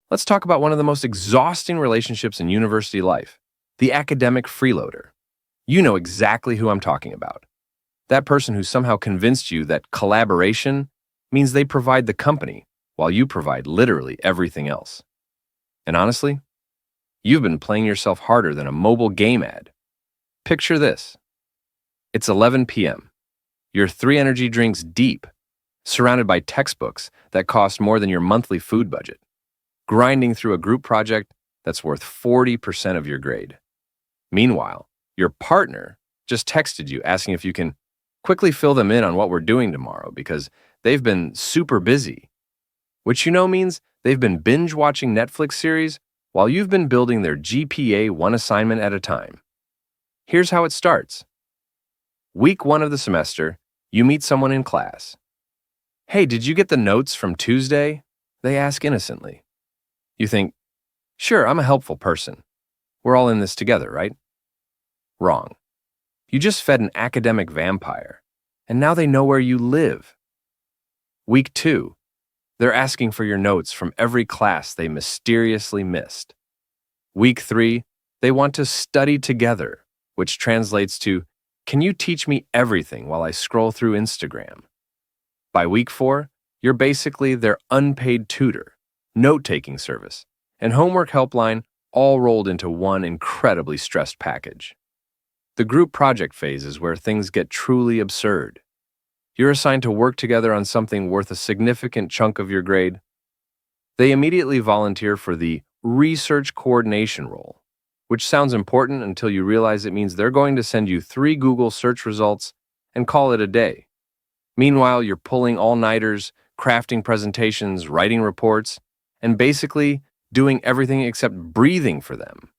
Let's talk about one of the most exhausting relationships in university life, the academic freeloader. You know exactly who I'm talking about. That person who somehow convinced you that collaboration means they provide the company while you provide literally everything else. And honestly, you've been playing yourself harder than a mobile game ad. Picture this. It's 11 p.m. You're 3 energy drinks deep, surrounded by textbooks that cost more than your monthly food budget, grinding through a group project that's worth 40% of your grade. Meanwhile, your partner just texted you asking if you can quickly fill them in on what we're doing tomorrow because they've been super busy, which means they've been binge-watching Netflix series while you've been building their GPA one assignment at a time. Here's how it starts. Week 1 of the semester, you meet someone in class. "Hey, did you get the notes from Tuesday?" They ask innocently. You think, "Sure, I'm a helpful person. We're all in this together, right?" Wrong. You just fed an academic vampire, and now they know where you live. Week 2, they're asking for your notes from every class they mysteriously missed. Week 3, they want to study together, which translates to, "Can you teach me everything while I scroll through Instagram?" By week 4, you're basically their unpaid tutor, note-taking service, and homework helpline all rolled into one incredibly stressed package. The group project phase is where things get truly absurd. You're assigned to work together on something worth a significant chunk of your grade. They immediately volunteer for the research coordination role, which sounds important until you realize it means they're going to send you 3 Google search results and call it a day. Meanwhile, you're pulling all-nighters, crafting presentations, writing reports, and basically doing everything except breathing for them.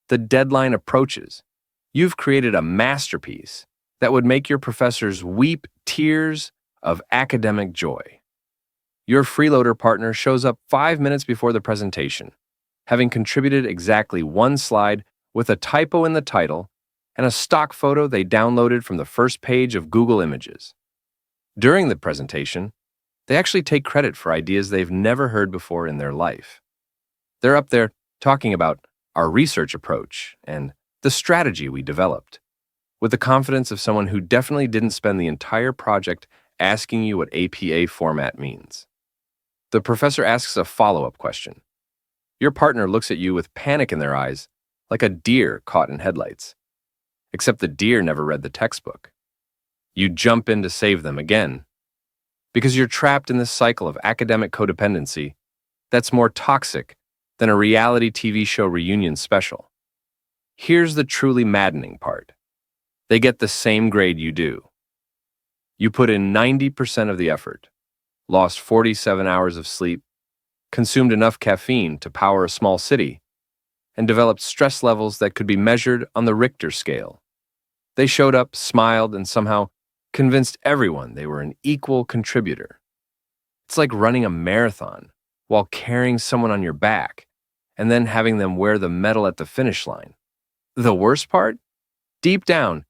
The deadline approaches. You've created a masterpiece that would make your professors weep tears of academic joy. Your freeloader partner shows up 5 minutes before the presentation, having contributed exactly 1 slide with a typo in the title and a stock photo they downloaded from the first page of Google Images. During the presentation, they actually take credit for ideas they've never heard before in their life. They're up there talking about our research approach and the strategy we developed, with the confidence of someone who definitely didn't spend the entire project asking you what APA format means. The professor asks a follow-up question. Your partner looks at you with panic in their eyes, like a deer caught in headlights. Except the deer never read the textbook. You jump in to save them again, because you're trapped in this cycle of academic codependency that's more toxic than a reality TV show reunion special. Here's the truly maddening part. They get the same grade you do. You put in 90% of the effort, lost 47 hours of sleep, consumed enough caffeine to power a small city, and developed stress levels that could be measured on the Richter scale. They showed up, smiled, and somehow convinced everyone they were an equal contributor. It's like running a marathon while carrying someone on your back and then having them wear the medal at the finish line. The worst part? Deep down,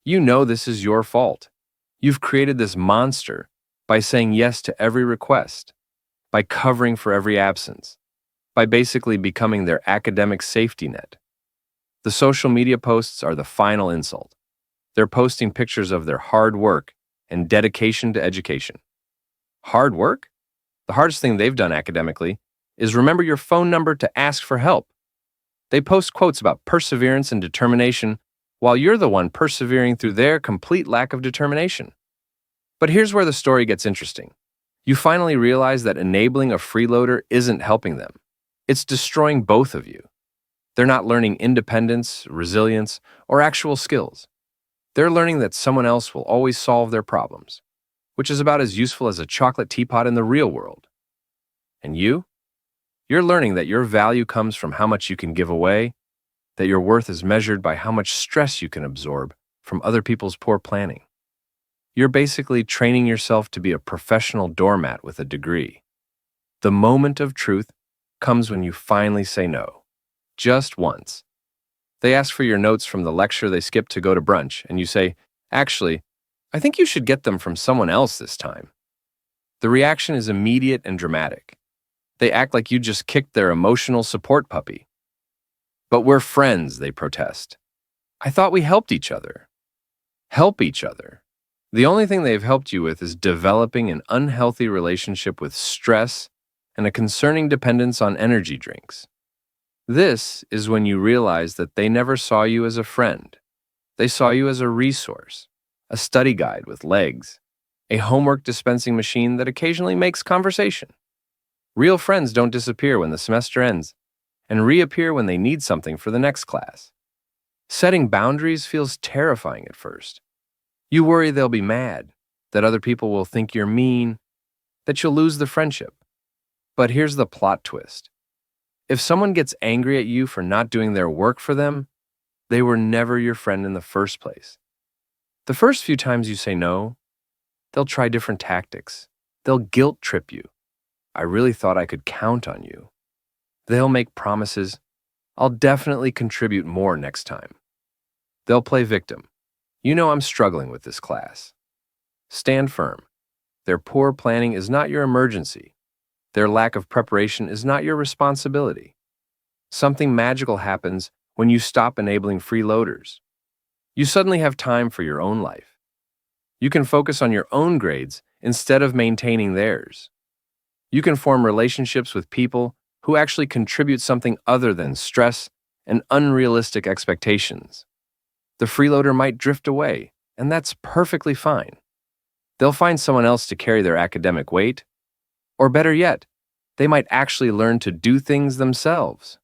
you know this is your fault. You've created this monster by saying yes to every request, by covering for every absence, by basically becoming their academic safety net. The social media posts are the final insult. They're posting pictures of their hard work and dedication to education. Hard work? The hardest thing they've done academically is remember your phone number to ask for help. They post quotes about perseverance and determination while you're the one persevering through their complete lack of determination. But here's where the story gets interesting. You finally realize that enabling a freeloader isn't helping them. It's destroying both of you. They're not learning independence, resilience, or actual skills. They're learning that someone else will always solve their problems, which is about as useful as a chocolate teapot in the real world. And you're learning that your value comes from how much you can give away, that your worth is measured by how much stress you can absorb from other people's poor planning. You're basically training yourself to be a professional doormat with a degree. The moment of truth comes when you finally say no, just once. They ask for your notes from the lecture they skipped to go to brunch, and you say, "Actually, I think you should get them from someone else this time." The reaction is immediate and dramatic. They act like you just kicked their emotional support puppy. But we're friends, they protest. I thought we helped each other. Help each other. The only thing they've helped you with is developing an unhealthy relationship with stress and a concerning dependence on energy drinks. This is when you realize that they never saw you as a friend. They saw you as a resource, a study guide with legs, a homework dispensing machine that occasionally makes conversation. Real friends don't disappear when the semester ends and reappear when they need something for the next class. Setting boundaries feels terrifying at first. You worry they'll be mad, that other people will think you're mean, that you'll lose the friendship. But here's the plot twist. If someone gets angry at you for not doing their work for them, they were never your friend in the first place. The first few times you say no, they'll try different tactics. They'll guilt trip you. I really thought I could count on you. They'll make promises. I'll definitely contribute more next time. They'll play victim. You know I'm struggling with this class. Stand firm. Their poor planning is not your emergency. Their lack of preparation is not your responsibility. Something magical happens when you stop enabling freeloaders. You suddenly have time for your own life. You can focus on your own grades instead of maintaining theirs. You can form relationships with people who actually contribute something other than stress and unrealistic expectations. The freeloader might drift away, and that's perfectly fine. They'll find someone else to carry their academic weight, or better yet, they might actually learn to do things themselves.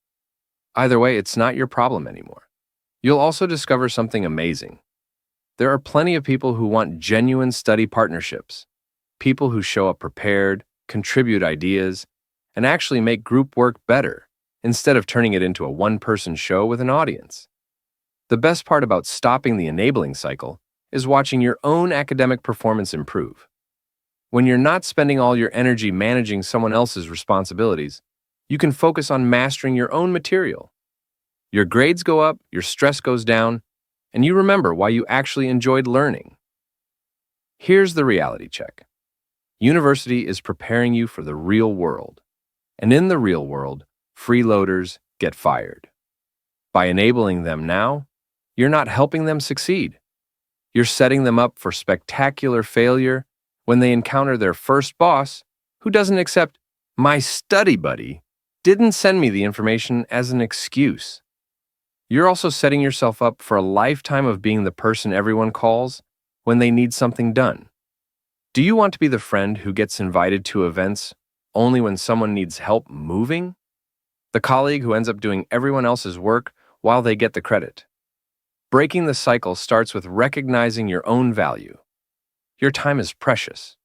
Either way, it's not your problem anymore. You'll also discover something amazing. There are plenty of people who want genuine study partnerships, people who show up prepared, contribute ideas, and actually make group work better instead of turning it into a one-person show with an audience. The best part about stopping the enabling cycle is watching your own academic performance improve. When you're not spending all your energy managing someone else's responsibilities, you can focus on mastering your own material. Your grades go up, your stress goes down, and you remember why you actually enjoyed learning. Here's the reality check. University is preparing you for the real world. And in the real world, freeloaders get fired. By enabling them now, you're not helping them succeed. You're setting them up for spectacular failure when they encounter their first boss who doesn't accept "my study buddy didn't send me the information" as an excuse. You're also setting yourself up for a lifetime of being the person everyone calls when they need something done. Do you want to be the friend who gets invited to events only when someone needs help moving? The colleague who ends up doing everyone else's work while they get the credit? Breaking the cycle starts with recognizing your own value. Your time is precious.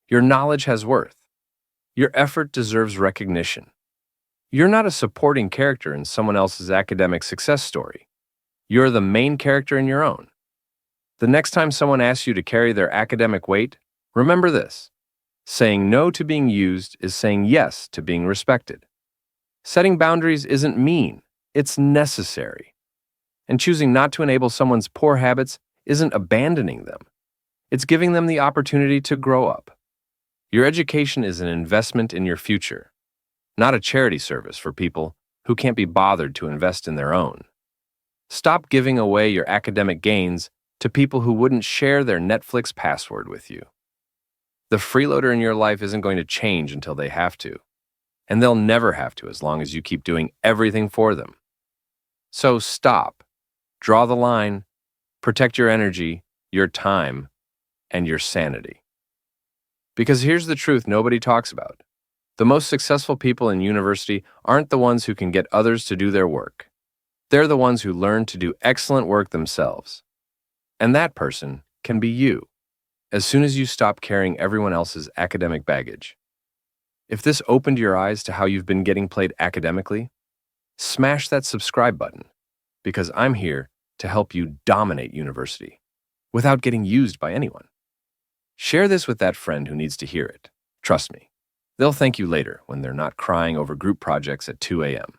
Your knowledge has worth. Your effort deserves recognition. You're not a supporting character in someone else's academic success story. You're the main character in your own. The next time someone asks you to carry their academic weight, remember this. Saying no to being used is saying yes to being respected. Setting boundaries isn't mean, it's necessary. And choosing not to enable someone's poor habits isn't abandoning them. It's giving them the opportunity to grow up. Your education is an investment in your future, not a charity service for people who can't be bothered to invest in their own. Stop giving away your academic gains to people who wouldn't share their Netflix password with you. The freeloader in your life isn't going to change until they have to, and they'll never have to as long as you keep doing everything for them. So stop, draw the line, protect your energy, your time, and your sanity. Because here's the truth nobody talks about. The most successful people in university aren't the ones who can get others to do their work. They're the ones who learn to do excellent work themselves. And that person can be you, as soon as you stop carrying everyone else's academic baggage. If this opened your eyes to how you've been getting played academically, smash that subscribe button, because I'm here to help you dominate university without getting used by anyone. Share this with that friend who needs to hear it. Trust me, they'll thank you later when they're not crying over group projects at 2 a.m.